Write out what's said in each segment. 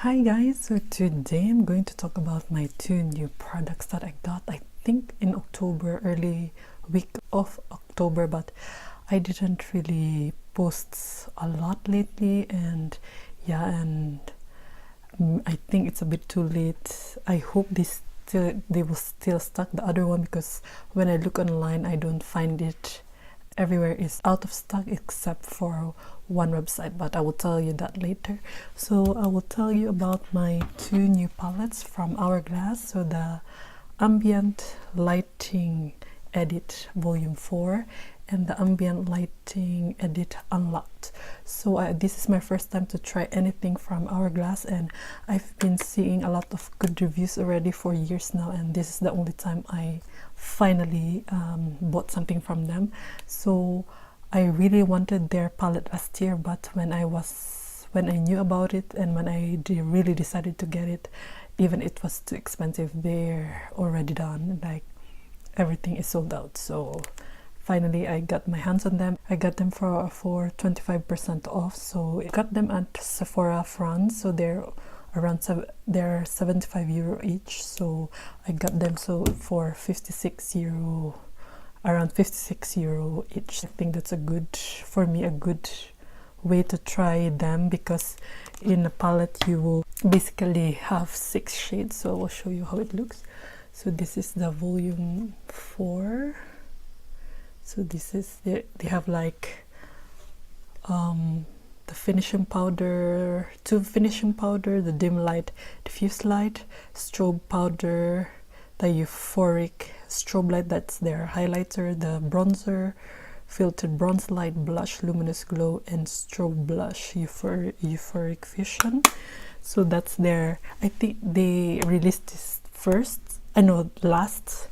Hi guys, so today I'm going to talk about my two new products that I got, I think in October, early week of October, but I didn't really post a lot lately, and I think it's a bit too late. I hope they will still stock the other one, because when I look online I don't find it. Everywhere is out of stock except for one website, but I will tell you that later. So I will tell you about my two new palettes from Hourglass. So the Ambient Lighting Edit Volume 4 and the Ambient Lighting Edit Unlocked. So this is my first time to try anything from Hourglass, and I've been seeing a lot of good reviews already for years now, and this is the only time I finally bought something from them. So I really wanted their palette last year, but when I knew about it and when I really decided to get it, even it was too expensive. They're already done, like everything is sold out. So finally I got my hands on them. I got them for 25% off. So I got them at Sephora France, so they're they're 75 euro each. So I got them for 56 euro, around 56 euro each. I think that's a good way to try them, because in a palette you will basically have 6 shades. So I will show you how it looks. So this is the volume 4. So this is they have like the finishing powder, tube finishing powder, the dim light diffuse light, strobe powder, the euphoric strobe light, that's their highlighter, the bronzer, filtered bronze light, blush, luminous glow, and strobe blush, euphoric fusion. So that's their, I think they released this first, last.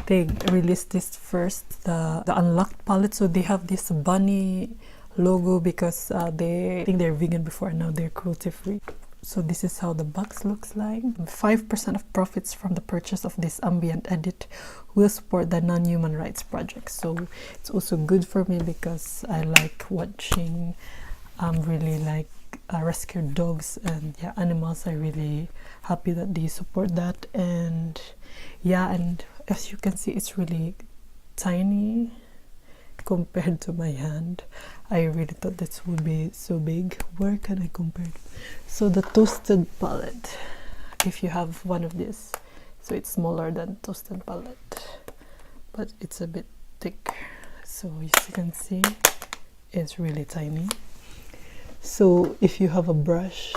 They released this first, the unlocked palette. So they have this bunny logo because I think they're vegan before, and now they're cruelty free. So this is how the box looks like. 5% of profits from the purchase of this Ambient Edit will support the non-human rights project. So it's also good for me because I like watching really like rescued dogs and animals. I'm really happy that they support that. And and as you can see, it's really tiny compared to my hand. I really thought this would be so big. Where can I compare it? So the Toasted palette, if you have one of these, so it's smaller than Toasted palette, but it's a bit thick. So as you can see, it's really tiny. So if you have a brush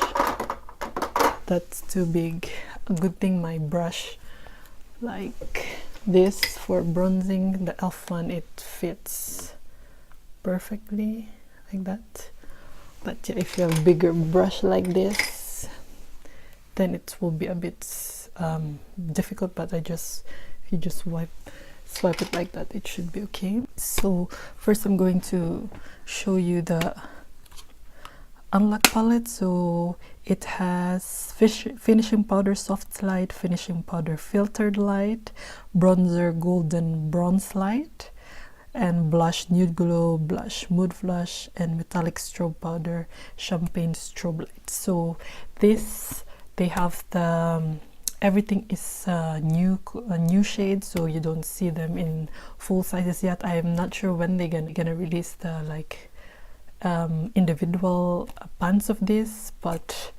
that's too big, a good thing my brush like this for bronzing, the elf one, it fits perfectly like that. But if you have a bigger brush like this, then it will be a bit difficult, but if you just swipe it like that, it should be okay. So first I'm going to show you the Unlock palette. So it has finishing powder soft light, finishing powder filtered light, bronzer golden bronze light, and blush nude glow, blush mood flush, and metallic strobe powder champagne strobe light. So this, they have the everything is a new shade, so you don't see them in full sizes yet. I am not sure when they're gonna release the individual pants of this, but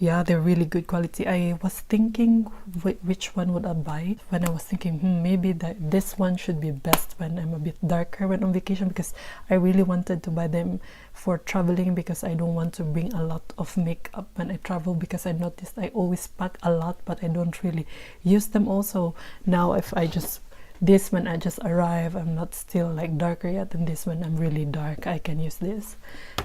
they're really good quality. I was thinking which one would I buy. When I was thinking maybe this one should be best when I'm a bit darker when on vacation, because I really wanted to buy them for traveling, because I don't want to bring a lot of makeup when I travel, because I noticed I always pack a lot but I don't really use them. Also now, if I just this when I just arrive, I'm not still like darker yet, and this when I'm really dark, I can use this.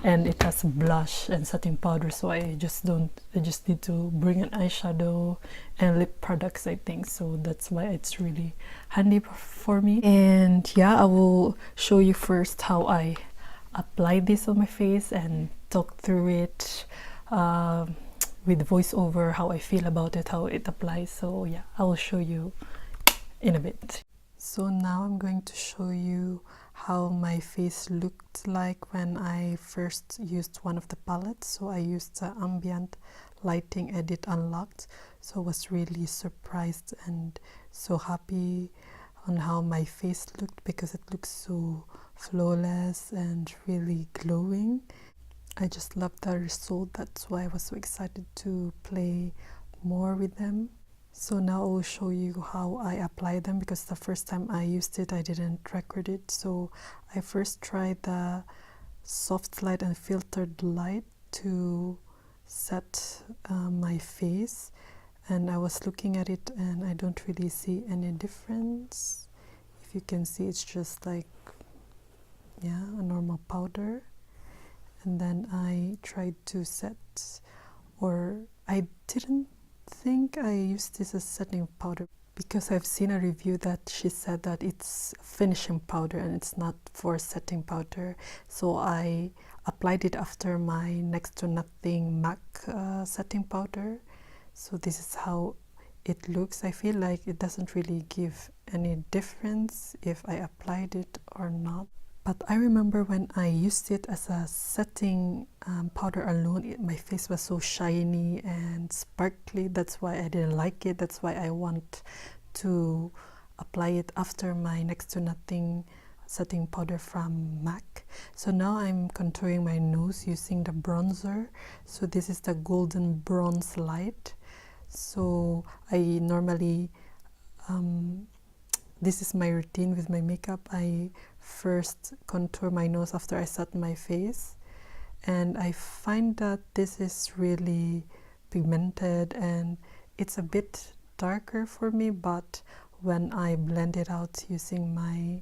And it has blush and setting powder, so I just need to bring an eyeshadow and lip products, I think. So that's why it's really handy for me. And I will show you first how I apply this on my face and talk through it with voiceover, how I feel about it, how it applies. So I will show you in a bit. So now I'm going to show you how my face looked like when I first used one of the palettes. So I used the Ambient lighting edit unlocked, so I was really surprised and so happy on how my face looked, because it looks so flawless and really glowing. I just loved the result. That's why I was so excited to play more with them. So now I will show you how I apply them, because the first time I used it I didn't record it. So I first tried the soft light and filtered light to set my face, and I was looking at it and I don't really see any difference. If you can see, it's just like, yeah, a normal powder. And then I tried to set, or I didn't think I used this as setting powder, because I've seen a review that she said that it's finishing powder and it's not for setting powder. So I applied it after my next to nothing MAC setting powder. So this is how it looks. I feel like it doesn't really give any difference if I applied it or not. But I remember when I used it as a setting powder alone, my face was so shiny and sparkly. That's why I didn't like it. That's why I want to apply it after my next to nothing setting powder from MAC. So now I'm contouring my nose using the bronzer. So this is the golden bronze light. So I normally this is my routine with my makeup. I first contour my nose after I set my face, and I find that this is really pigmented and it's a bit darker for me, but when I blend it out using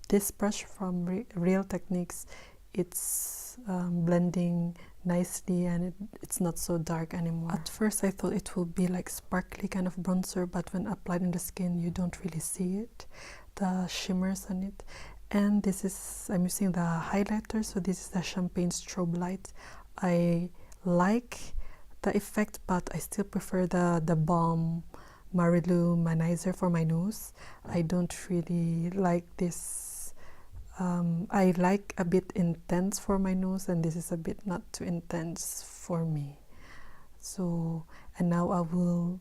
this brush from Real Techniques, it's blending nicely and it's not so dark anymore. At first I thought it would be like sparkly kind of bronzer, but when applied on the skin you don't really see it, the shimmers on it. And this is, I'm using the highlighter, so this is the Champagne Strobe Light. I like the effect, but I still prefer the Balm Luminizer for my nose. I don't really like this. I like a bit intense for my nose, and this is a bit not too intense for me. So, and now I will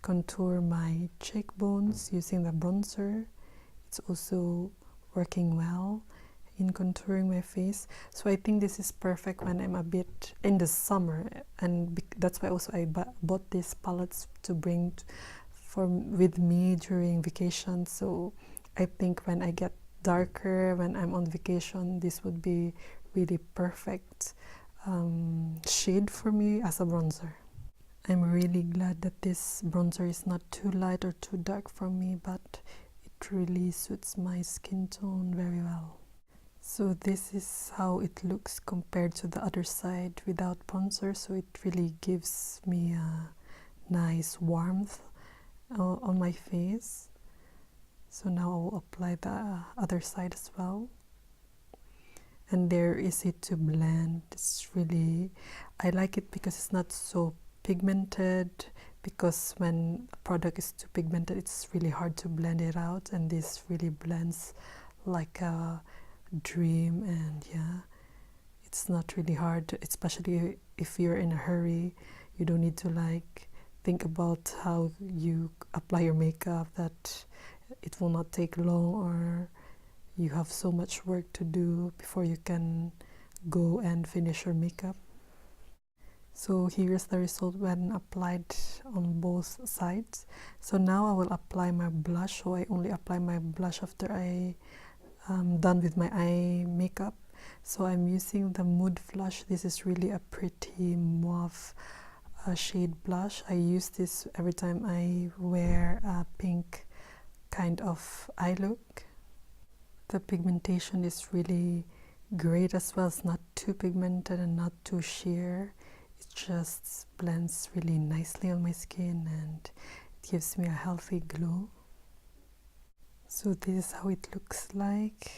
contour my cheekbones using the bronzer. It's also working well in contouring my face. So I think this is perfect when I'm a bit in the summer, and that's why also I bought these palettes to bring with me during vacation. So I think when I get darker, when I'm on vacation, this would be really perfect shade for me as a bronzer. I'm really glad that this bronzer is not too light or too dark for me, but it really suits my skin tone very well. So this is how it looks compared to the other side without bronzer. So it really gives me a nice warmth on my face. So now I will apply the other side as well. And they're easy to blend. It's really, I like it because it's not so pigmented, because when a product is too pigmented it's really hard to blend it out, and this really blends like a dream. And yeah, it's not really hard, especially if you're in a hurry. You don't need to like think about how you apply your makeup, that it will not take long, or you have so much work to do before you can go and finish your makeup. So here's the result when applied on both sides. So now I will apply my blush. So I only apply my blush after I done with my eye makeup. So I'm using the Mood Flush. This is really a pretty mauve shade blush. I use this every time I wear a pink kind of eye look. The pigmentation is really great as well. It's not too pigmented and not too sheer. It just blends really nicely on my skin and it gives me a healthy glow. So this is how it looks like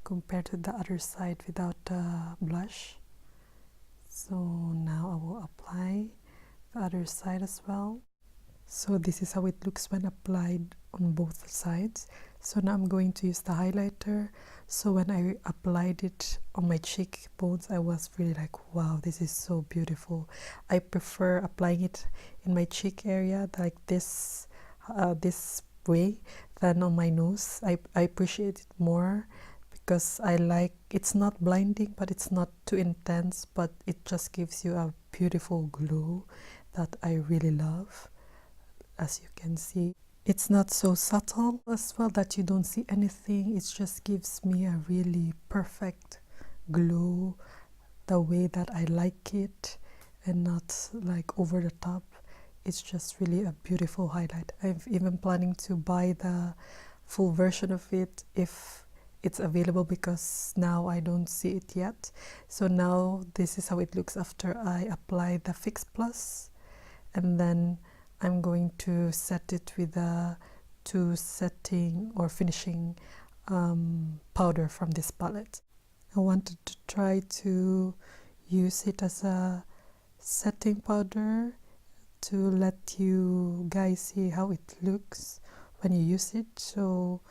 compared to the other side without the blush. So now I will apply the other side as well. So this is how it looks when applied on both sides. So now I'm going to use the highlighter. So when I applied it on my cheekbones, I was really like, wow, this is so beautiful. I prefer applying it in my cheek area like this way than on my nose. I appreciate it more because I like, it's not blinding, but it's not too intense, but it just gives you a beautiful glow that I really love. As you can see, it's not so subtle as well that you don't see anything. It just gives me a really perfect glow, the way that I like it, and not like over the top. It's just really a beautiful highlight. I'm even planning to buy the full version of it if it's available, because now I don't see it yet. So now this is how it looks after I apply the Fix Plus, and then I'm going to set it with a 2 setting or finishing powder from this palette. I wanted to try to use it as a setting powder to let you guys see how it looks when you use it. So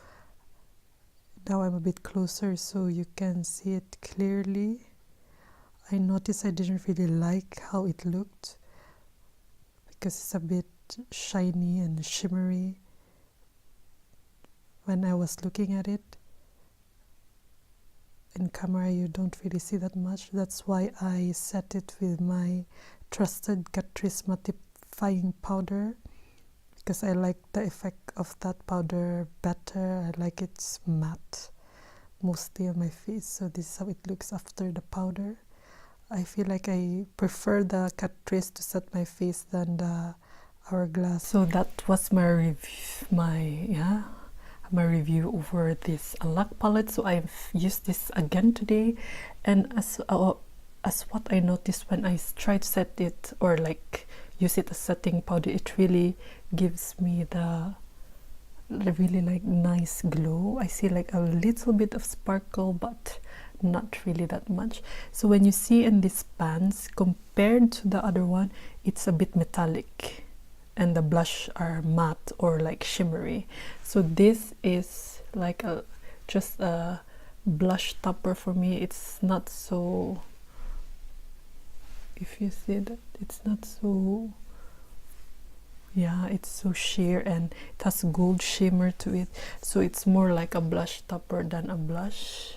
now I'm a bit closer so you can see it clearly. I noticed I didn't really like how it looked because it's a bit shiny and shimmery when I was looking at it. In camera you don't really see that much. That's why I set it with my trusted Catrice mattifying powder, because I like the effect of that powder better. I like it's matte mostly on my face. So this is how it looks after the powder. I feel like I prefer the Catrice to set my face than the Hourglass. So that was my review over this Unlock palette. So I've used this again today, and as what I noticed when I try to set it or like use it as setting powder, it really gives me the really like nice glow. I see like a little bit of sparkle, but not really that much. So when you see in these pans compared to the other one, it's a bit metallic and the blush are matte or like shimmery. So this is like just a blush topper for me. It's not so, if you see that, it's not so, yeah, it's so sheer and it has gold shimmer to it. So it's more like a blush topper than a blush,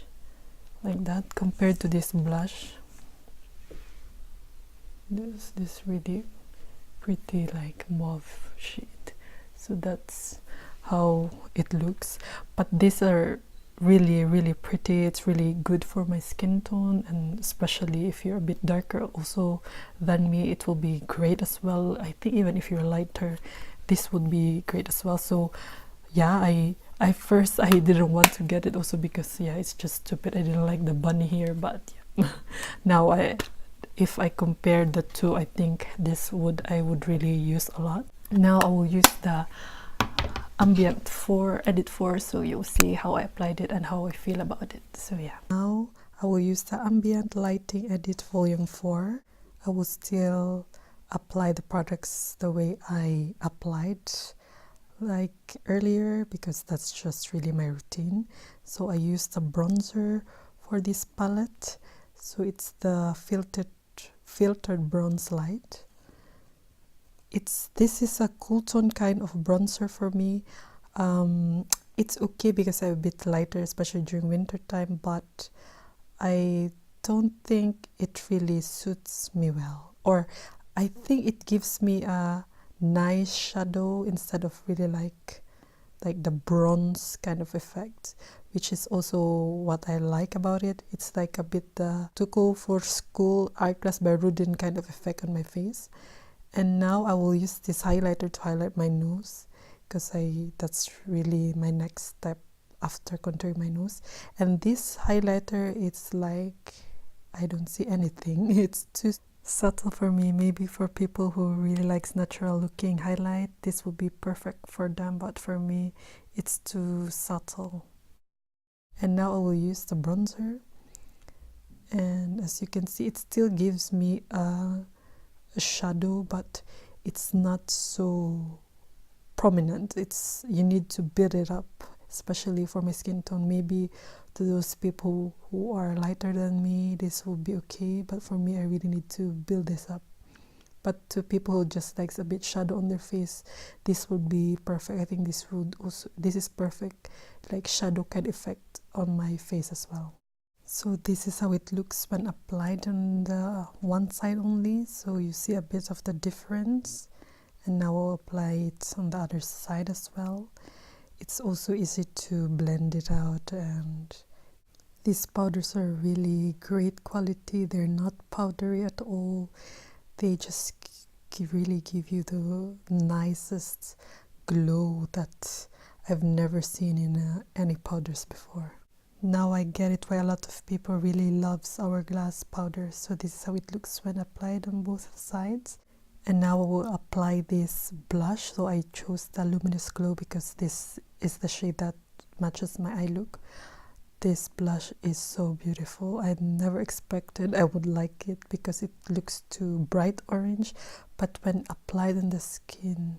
like that, compared to this blush. This really pretty like mauve shade. So that's how it looks. But these are really pretty. It's really good for my skin tone, and especially if you're a bit darker also than me, it will be great as well. I think even if you're lighter, this would be great as well. So yeah, I first I didn't want to get it also because yeah, it's just stupid. I didn't like the bunny here, but yeah. Now if I compare the two, I think this I would really use a lot. Now I will use the Ambient Edit 4, so you'll see how I applied it and how I feel about it. So yeah. Now I will use the Ambient Lighting Edit Volume 4. I will still apply the products the way I applied like earlier, because that's just really my routine. So I used a bronzer for this palette. So it's the filtered bronze light. This is a cool tone kind of bronzer for me. It's okay because I'm a bit lighter, especially during winter time, but I don't think it really suits me well, or I think it gives me a nice shadow instead of really like the bronze kind of effect, which is also what I like about it. It's like a bit to go for school Hourglass by Rudin kind of effect on my face. And now I will use this highlighter to highlight my nose, because that's really my next step after contouring my nose. And this highlighter, it's like I don't see anything. It's too subtle for me. Maybe for people who really likes natural looking highlight, this would be perfect for them, but for me it's too subtle. And now I will use the bronzer, and as you can see, it still gives me a shadow, but it's not so prominent. You need to build it up especially for my skin tone. Maybe to those people who are lighter than me, this will be okay, but for me, I really need to build this up. But to people who just likes a bit shadow on their face, this would be perfect. I think this is perfect, like shadow kind effect on my face as well. So this is how it looks when applied on the one side only. So you see a bit of the difference. And now I'll apply it on the other side as well. It's also easy to blend it out, and these powders are really great quality. They're not powdery at all. They just really give you the nicest glow that I've never seen in any powders before. Now I get it why a lot of people really loves Hourglass powder. So this is how it looks when applied on both sides. And now I will apply this blush. So I chose the Luminous Glow because this is the shade that matches my eye look. This blush is so beautiful. I never expected I would like it because it looks too bright orange. But when applied on the skin,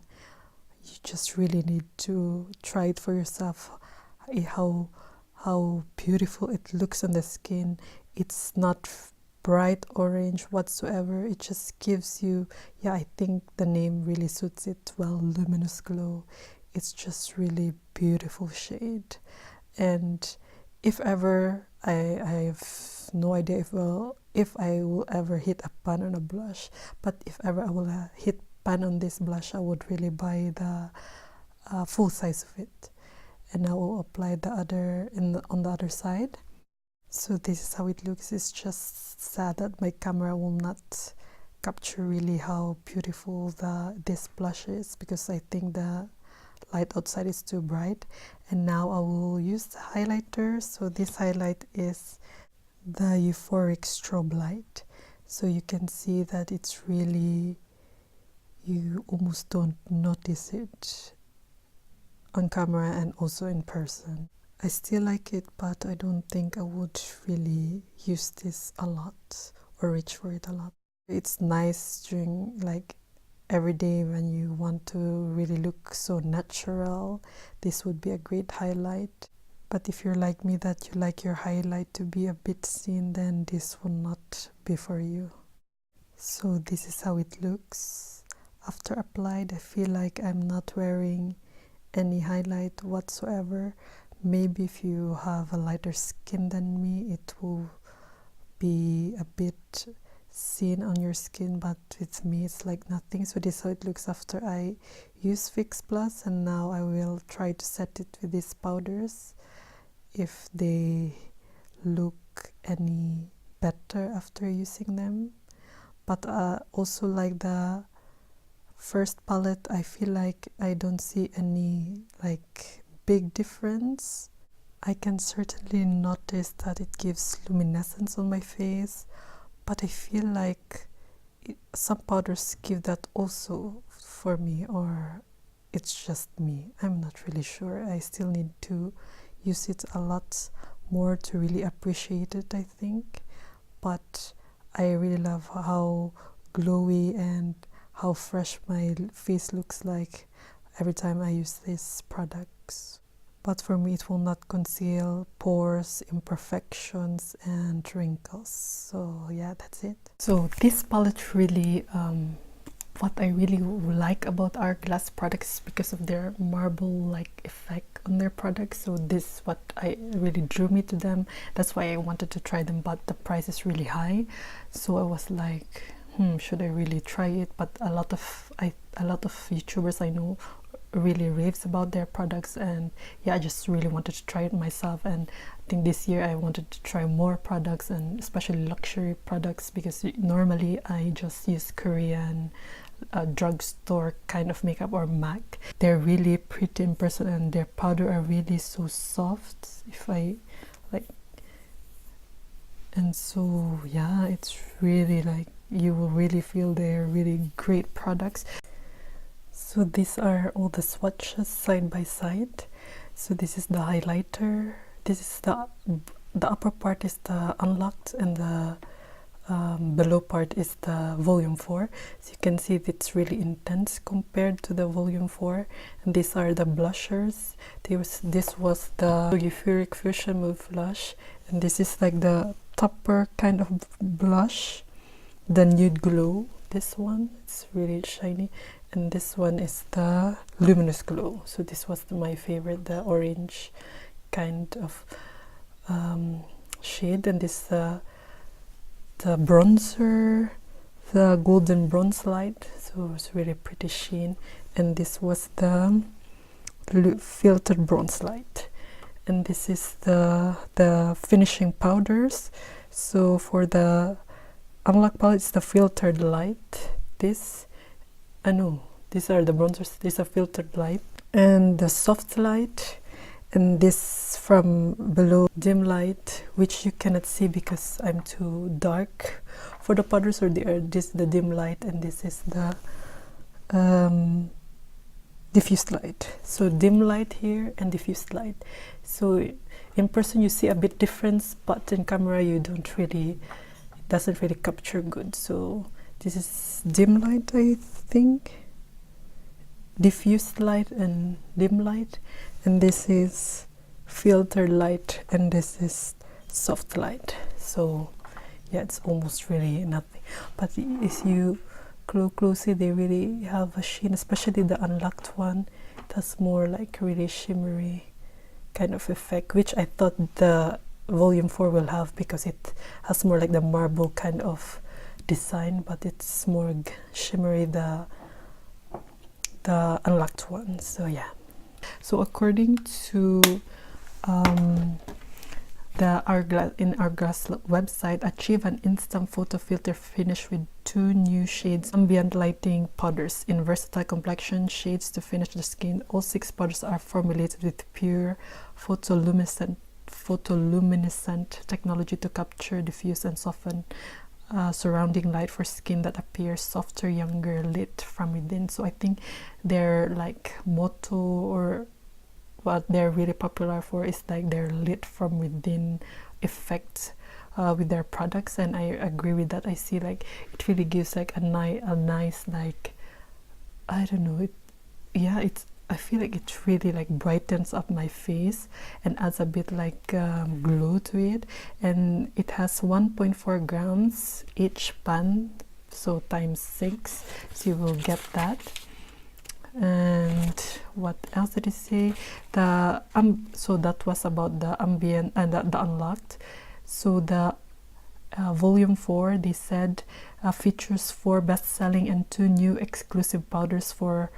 you just really need to try it for yourself. How beautiful it looks on the skin. It's not bright orange whatsoever. It just gives you, yeah, I think the name really suits it well, Luminous Glow. It's just really beautiful shade. And if ever, I have no idea if I will ever hit a pan on a blush, but if ever I will hit pan on this blush, I would really buy the full size of it. And I will apply the other on the other side. So this is how it looks. It's just sad that my camera will not capture really how beautiful this blush is, because I think the light outside is too bright. And now I will use the highlighter. So this highlight is the Euphoric Strobe light. So you can see that it's really, you almost don't notice it on camera and also in person. I still like it, but I don't think I would really use this a lot or reach for it a lot. It's nice during like every day when you want to really look so natural. This would be a great highlight. But if you're like me, that you like your highlight to be a bit seen, then this will not be for you. So this is how it looks. After applied, I feel like I'm not wearing any highlight whatsoever. Maybe if you have a lighter skin than me, it will be a bit seen on your skin, but with me it's like nothing. So this is how it looks after I use Fix Plus, and now I will try to set it with these powders if they look any better after using them. But also like the first palette, I feel like I don't see any like big difference. I can certainly notice that it gives luminescence on my face, but I feel like some powders give that also for me, or it's just me. I'm not really sure. I still need to use it a lot more to really appreciate it, I think. But I really love how glowy and how fresh my face looks like every time I use these products. But for me, it will not conceal pores, imperfections, and wrinkles. So yeah, that's it. So this palette really, what I really like about Hourglass products is because of their marble-like effect on their products. So this is what really drew me to them. That's why I wanted to try them, but the price is really high. So I was like, should I really try it? But a lot of YouTubers I know really raves about their products, and yeah, I just really wanted to try it myself. And I think this year I wanted to try more products, and especially luxury products, because normally I just use Korean drugstore kind of makeup or MAC. They're really pretty in person, and their powder are really so soft, if I like. And so yeah, it's really like, you will really feel they're really great products. So these are all the swatches side by side. So this is the highlighter. This is the upper part is the unlocked, and the below part is the volume 4. So you can see it's really intense compared to the volume 4. And these are the blushers. This was the Euphoric Fusion Move blush, and this is like the topper kind of blush, the Nude Glow. This one, it's really shiny, and this one is the Luminous Glow. So this was my favorite, the orange kind of shade, and this the bronzer, the golden bronze light. So it's really pretty sheen, and this was the filtered bronze light, and this is the finishing powders. So for the Unlock palette, it's the filtered light. These are the bronzers. These are filtered light, and the soft light, and this from below, dim light, which you cannot see because I'm too dark for the powders. Or this the dim light, and this is the diffused light. So dim light here and diffused light. So in person you see a bit difference, but in camera you don't really, it doesn't really capture good. So this is dim light, I think, diffused light and dim light, and this is filtered light, and this is soft light. So yeah, it's almost really nothing, but if you look closely, they really have a sheen, especially the unlocked one. It has more like really shimmery kind of effect, which I thought the volume 4 will have, because it has more like the marble kind of design, but it's more shimmery, the unlocked one. So yeah, so according to the Hourglass website, achieve an instant photo filter finish with 2 new shades ambient lighting powders in versatile complexion shades to finish the skin. All 6 powders are formulated with pure photoluminescent technology to capture, diffuse, and soften surrounding light for skin that appears softer, younger, lit from within. So I think their like motto, or what they're really popular for, is like their lit from within effect with their products, and I agree with that. I see like it really gives like a nice like, I don't know, I feel like it really like brightens up my face and adds a bit like glow to it. And it has 1.4 grams each pan, so times 6, so you will get that. And what else did it say? So that was about the ambient and the unlocked. So the volume 4, they said, features 4 best-selling and 2 new exclusive powders for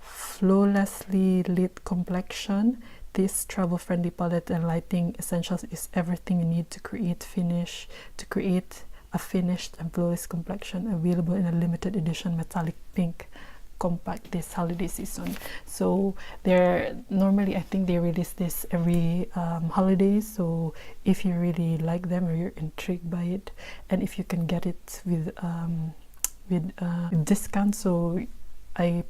flawlessly lit complexion. This travel-friendly palette and lighting essentials is everything you need to create a finished and flawless complexion, available in a limited edition metallic pink compact this holiday season. So they're normally, I think they release this every holiday. So if you really like them or you're intrigued by it, and if you can get it with discount, so I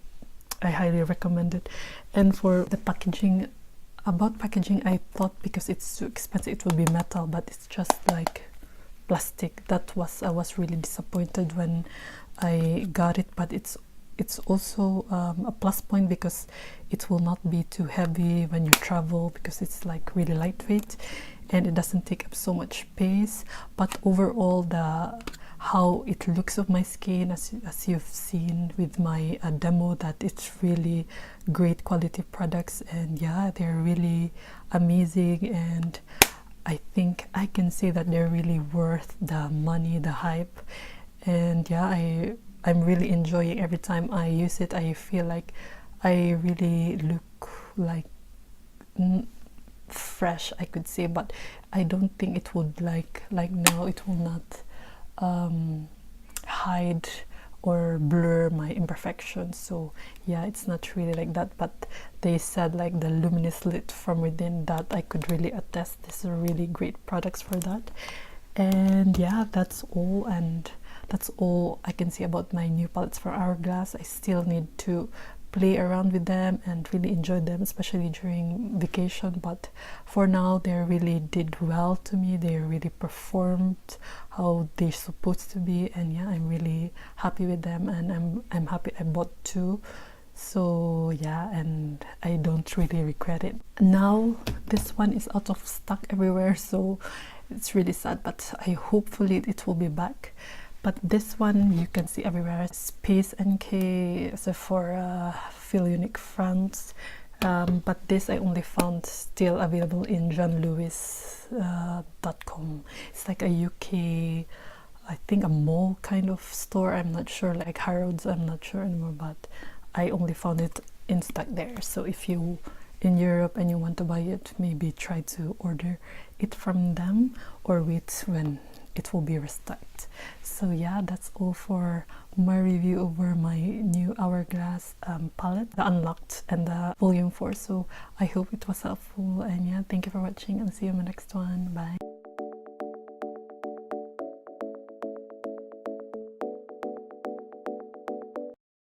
highly recommend it. And for the packaging, about packaging, I thought because it's too expensive it would be metal, but it's just like plastic. I was really disappointed when I got it, but it's also a plus point because it will not be too heavy when you travel, because it's like really lightweight and it doesn't take up so much space. But overall, how it looks of my skin, as you've seen with my demo, that it's really great quality products, and yeah, they're really amazing, and I think I can say that they're really worth the money, the hype. And yeah, I'm really enjoying every time I use it. I feel like I really look like fresh, I could say, but I don't think it would like now it will not hide or blur my imperfections. So yeah, it's not really like that, but they said like the luminous lit from within, that I could really attest. These are really great products for that. And yeah, that's all, and that's all I can say about my new palettes for Hourglass. I still need to play around with them and really enjoy them, especially during vacation. But for now, they really did well to me. They really performed how they're supposed to be, and yeah, I'm really happy with them, and I'm happy I bought two. So yeah, and I don't really regret it. Now this one is out of stock everywhere, so it's really sad, but hopefully it will be back. But this one you can see everywhere: Space NK, Sephora, Feel Unique France. But this I only found still available in johnlewis.com. It's like a UK, I think a mall kind of store. I'm not sure, like Harrods, I'm not sure anymore, but I only found it in stock there. So if you in Europe and you want to buy it, maybe try to order it from them or wait when it will be restocked. So yeah, that's all for my review over my new Hourglass palette, the Unlocked and the Volume 4. So I hope it was helpful, and yeah, thank you for watching and see you in the next one. Bye.